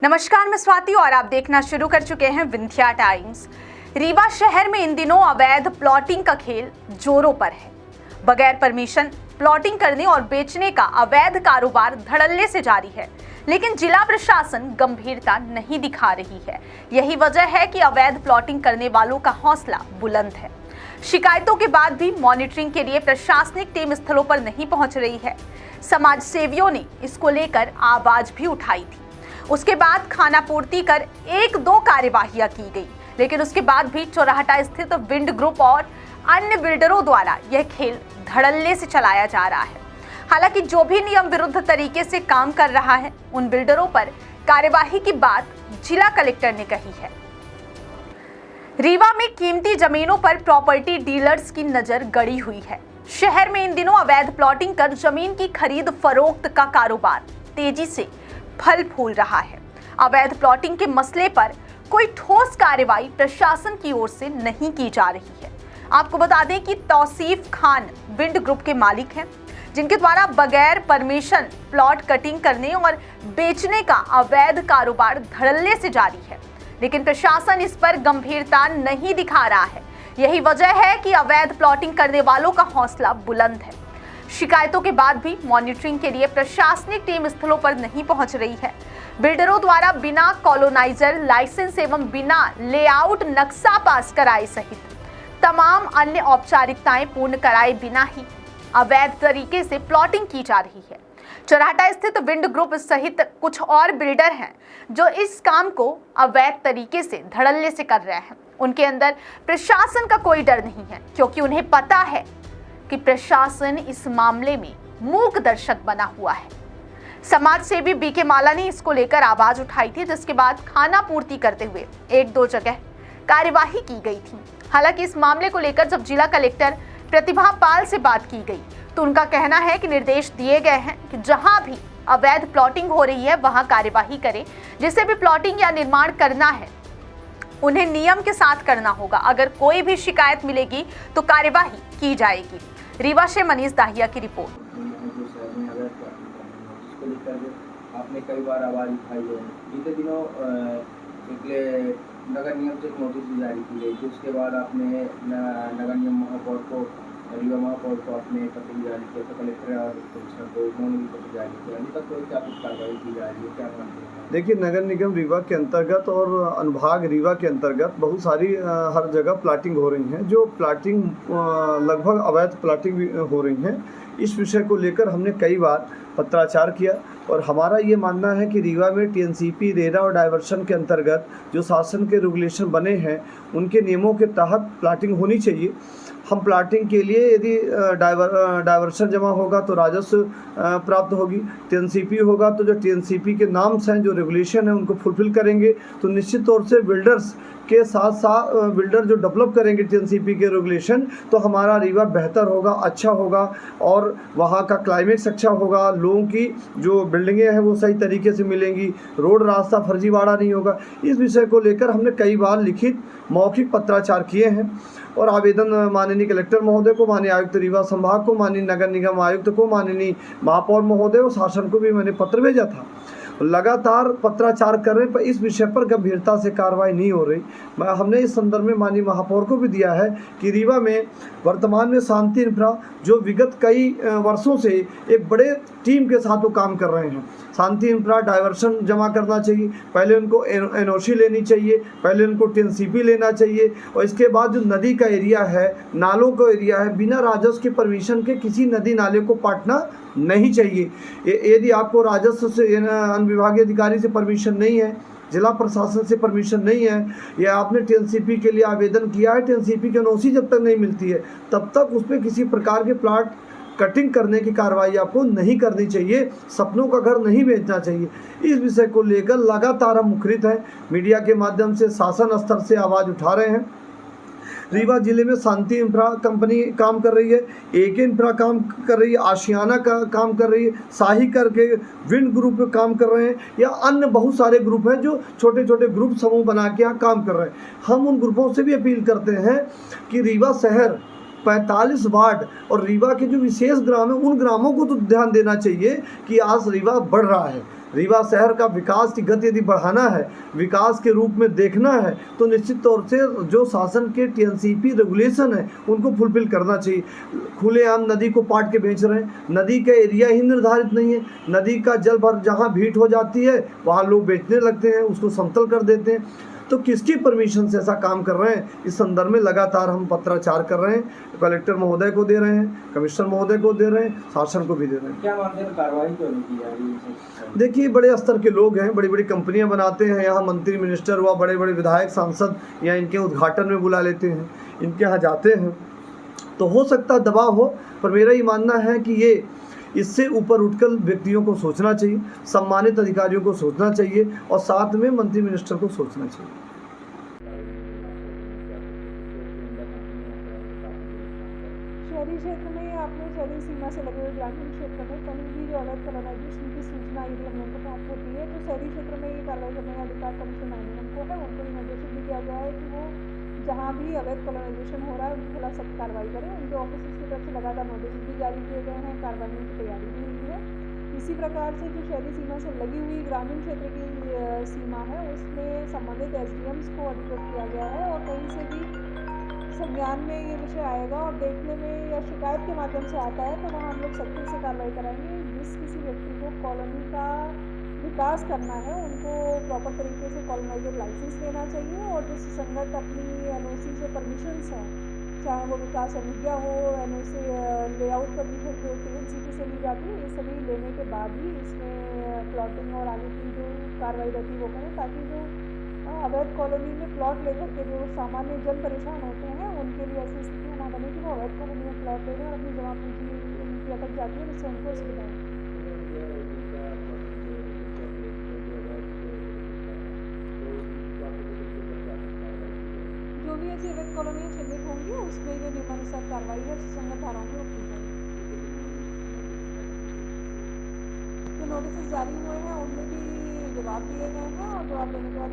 नमस्कार, मैं स्वाति और आप देखना शुरू कर चुके हैं विंध्या टाइम्स। रीवा शहर में इन दिनों अवैध प्लॉटिंग का खेल जोरों पर है। बगैर परमिशन प्लॉटिंग करने और बेचने का अवैध कारोबार धड़ल्ले से जारी है, लेकिन जिला प्रशासन गंभीरता नहीं दिखा रही है। यही वजह है कि अवैध प्लॉटिंग करने वालों का हौसला बुलंद है। शिकायतों के बाद भी मॉनिटरिंग के लिए प्रशासनिक टीम स्थलों पर नहीं पहुंच रही है। समाज सेवियों ने इसको लेकर आवाज भी उठाई थी। उसके बाद खानापूर्ति कर 1-2 कार्यवाहियां की गई, लेकिन उसके बाद भी चौराहटा स्थित विंड ग्रुप और अन्य बिल्डरों द्वारा यह खेल धड़ल्ले से चलाया जा रहा है। हालांकि जो भी नियम विरुद्ध तरीके से काम कर रहा है, उन बिल्डरों पर कार्यवाही की बात जिला कलेक्टर ने कही है। रीवा में कीमती जमीनों पर प्रॉपर्टी डीलर्स की नजर गड़ी हुई है। शहर में इन दिनों अवैध प्लॉटिंग कर जमीन की खरीद फरोख्त का कारोबार तेजी से फल फूल रहा है। अवैध प्लॉटिंग के मसले पर कोई ठोस कार्रवाई प्रशासन की ओर से नहीं की जा रही है। आपको बता दें कि तौसीफ खान विंड ग्रुप के मालिक हैं, जिनके द्वारा बगैर परमिशन प्लॉट कटिंग करने और बेचने का अवैध कारोबार धड़ल्ले से जारी है, लेकिन प्रशासन इस पर गंभीरता नहीं दिखा रहा है। यही वजह है कि अवैध प्लॉटिंग करने वालों का हौसला बुलंद है। शिकायतों के बाद भी मॉनिटरिंग के लिए प्रशासनिक टीम स्थलों पर नहीं पहुंच रही है। बिल्डरों द्वारा बिना कॉलोनाइजर लाइसेंस एवं बिना लेआउट नक्शा पास कराए सहित तमाम अन्य औपचारिकताएं पूर्ण कराए बिना ही अवैध तरीके से प्लॉटिंग की जा रही है। चौराहटा स्थित विंड ग्रुप सहित कुछ और बिल्डर हैं जो इस काम को अवैध तरीके से धड़ल्ले से कर रहे हैं। उनके अंदर प्रशासन का कोई डर नहीं है, क्योंकि उन्हें पता है कि प्रशासन इस मामले में मूक दर्शक बना हुआ है। समाज सेवी बीके माला ने इसको लेकर आवाज उठाई थी, जिसके बाद खाना पूर्ति करते हुए 1-2 जगह कार्यवाही की गई थी। हालांकि इस मामले को लेकर जब जिला कलेक्टर प्रतिभा पाल से बात की गई, तो उनका कहना है कि निर्देश दिए गए हैं कि जहां भी अवैध प्लॉटिंग हो रही है वहां कार्यवाही करें। जिसे भी प्लॉटिंग या निर्माण करना है उन्हें नियम के साथ करना होगा। अगर कोई भी शिकायत मिलेगी तो कार्यवाही की जाएगी। रीवा से मनीष दाहिया की रिपोर्ट। आपने कई बार आवाज उठाई है। बीते दिनों नगर निगम से एक नोटिस भी जारी की गई थी। उसके बाद आपने नगर निगम महापौर को, रीवा महापौर को आपने पत्र भी जारी किया था, कलेक्टर और कमिश्नर को, उन्होंने भी पत्र जारी किया। अभी तक कोई क्या कुछ कार्रवाई की जा रही है, क्या मानते हैं? देखिए, नगर निगम रीवा के अंतर्गत और अनुभाग रीवा के अंतर्गत बहुत सारी हर जगह प्लाटिंग हो रही हैं, जो प्लाटिंग लगभग अवैध प्लाटिंग हो रही हैं। इस विषय को लेकर हमने कई बार पत्राचार किया और हमारा ये मानना है कि रीवा में टीएनसीपी, रेरा और डाइवर्शन के अंतर्गत जो शासन के रेगुलेशन बने हैं, उनके नियमों के तहत प्लाटिंग होनी चाहिए। हम प्लाटिंग के लिए यदि डाइवर्शन जमा होगा तो राजस्व प्राप्त होगी, टीएनसीपी होगा तो जो टीएनसीपी के नाम्स हैं, जो रेगुलेशन है, उनको फुलफिल करेंगे तो निश्चित तौर से बिल्डर्स के साथ साथ बिल्डर जो डेवलप करेंगे टीएनसीपी के रेगुलेशन, तो हमारा रीवा बेहतर होगा, अच्छा होगा और वहाँ का क्लाइमेक्स अच्छा होगा। लोगों की जो बिल्डिंगें हैं वो सही तरीके से मिलेंगी, रोड रास्ता फर्जीवाड़ा नहीं होगा। इस विषय को लेकर हमने कई बार लिखित मौखिक पत्राचार किए हैं और आवेदन माननीय कलेक्टर महोदय को, माननीय आयुक्त रीवा संभाग को, माननीय नगर निगम आयुक्त को, माननीय महापौर महोदय और शासन को भी मैंने पत्र भेजा था। लगातार पत्राचार कर रहे हैं, पर इस विषय पर गंभीरता से कार्रवाई नहीं हो रही। हमने इस संदर्भ में माननीय महापौर को भी दिया है कि रीवा में वर्तमान में शांति इंफ्रा जो विगत कई वर्षों से एक बड़े टीम के साथ वो काम कर रहे हैं। शांति इंफ्रा डाइवर्शन जमा करना चाहिए, पहले उनको एनओसी लेनी चाहिए, पहले उनको टीएनसीपी लेना चाहिए और इसके बाद जो नदी का एरिया है, नालों का एरिया है, बिना राजस्व के परमिशन के किसी नदी नाले को पाटना नहीं चाहिए। यदि आपको राजस्व से विभागीय अधिकारी से परमिशन नहीं है, जिला प्रशासन से परमिशन नहीं है, या आपने टीएनसीपी के लिए आवेदन किया है, टीएनसीपी की एनओसी जब तक नहीं मिलती है तब तक उस पर किसी प्रकार के प्लाट कटिंग करने की कार्रवाई आपको नहीं करनी चाहिए। सपनों का घर नहीं बेचना चाहिए। इस विषय को लेकर लगातार हम मुखरित हैं, मीडिया के माध्यम से शासन स्तर से आवाज़ उठा रहे हैं। रीवा जिले में शांति इंफ्रा कंपनी काम कर रही है, AK इंफ्रा काम कर रही है, आशियाना का काम कर रही है, शाही करके विंड ग्रुप काम कर रहे हैं, या अन्य बहुत सारे ग्रुप हैं जो छोटे छोटे ग्रुप समूह बना के यहाँ काम कर रहे हैं। हम उन ग्रुपों से भी अपील करते हैं कि रीवा शहर 45 वार्ड और रीवा के जो विशेष ग्राम है, उन ग्रामों को तो ध्यान देना चाहिए कि आज रीवा बढ़ रहा है। रीवा शहर का विकास की गति यदि बढ़ाना है, विकास के रूप में देखना है, तो निश्चित तौर से जो शासन के टीएनसीपी रेगुलेशन है उनको फुलफिल करना चाहिए। खुलेआम नदी को पाट के बेच रहे हैं, नदी का एरिया ही निर्धारित नहीं है, नदी का जल भर जहाँ भीट हो जाती है वहाँ लोग बेचने लगते हैं, उसको समतल कर देते हैं। तो किसकी परमिशन से ऐसा काम कर रहे हैं, इस संदर्भ में लगातार हम पत्राचार कर रहे हैं, कलेक्टर महोदय को दे रहे हैं, कमिश्नर महोदय को दे रहे हैं, शासन को भी दे रहे हैं। क्या मानते हैं कार्रवाई क्यों नहीं की जा रही है? देखिए, बड़े स्तर के लोग हैं, बड़ी बड़ी कंपनियां बनाते हैं, यहाँ मंत्री मिनिस्टर हुआ, बड़े बड़े विधायक सांसद या इनके उद्घाटन में बुला लेते हैं, इनके यहाँ जाते हैं, तो हो सकता है दबाव हो, पर मेरा ये मानना है कि ये इससे ऊपर उठकर व्यक्तियों को सोचना चाहिए, सम्मानित अधिकारियों को सोचना चाहिए और साथ में मंत्री मिनिस्टर को सोचना चाहिए। शहरी क्षेत्र में आपने शहरी सीमा से लगे हुए ग्रामीण क्षेत्र में कहीं भी जो अवैध कॉलोनाइजेशन की सूचना यदि हम लोगों को प्राप्त होती है तो शहरी क्षेत्र में ये कार्रवाई करने का अधिकार कमीशन आईएम को है। उनको ये निर्देशित भी किया गया है कि वो जहाँ भी अवैध कॉलोनाइजेशन हो रहा है उनके खिलाफ सख्त कार्रवाई करें। उनके ऑफिस की तरफ से लगातार नोटिस भी जारी किए गए हैं, कार्रवाई की तैयारी भी हुई है। इसी प्रकार से जो शहरी सीमा से लगी हुई ग्रामीण क्षेत्र की सीमा है उसमें संबंधित एसडीएम्स को अधिकृत किया गया है और कहीं से भी संज्ञान में ये विषय आएगा और देखने में या शिकायत के माध्यम से आता है तो वहाँ हम लोग सख्ती से कार्रवाई कराएंगे। जिस किसी व्यक्ति को कॉलोनी का विकास करना है उनको प्रॉपर तरीके से कॉलोनाइजर लाइसेंस लेना चाहिए और जो सुसंगत अपनी एनओसी जो परमिशंस हैं, चाहे वो विकास अनुज्ञा हो, एनओसी लेआउट परमिशन जो टीएनसीपी से ली जाती है, ये सभी लेने के बाद ही इसमें प्लॉटिंग और आगे की जो कार्रवाई रहती है वो करें, ताकि जो अवैध कॉलोनी में प्लॉट लेकर के जो सामान्य जन परेशान होते हैं उनके लिए ऐसी स्थितियाँ ना बने कि वो अवैध कॉलोनी में प्लॉट ले लें और अपनी जमा पूंजी उनकी अटक जाती है, जिससे उनको सुविधा है। जो भी ऐसी अवैध कॉलोनियाँ चिन्हित होंगी उसमें जो नियमानुसार कार्रवाई है सुसंगत धाराओं में की जाएगी। जो नोटिस जारी हुए हैं उनमें भी जवाब दिए गए हैं और जवाब देने के बाद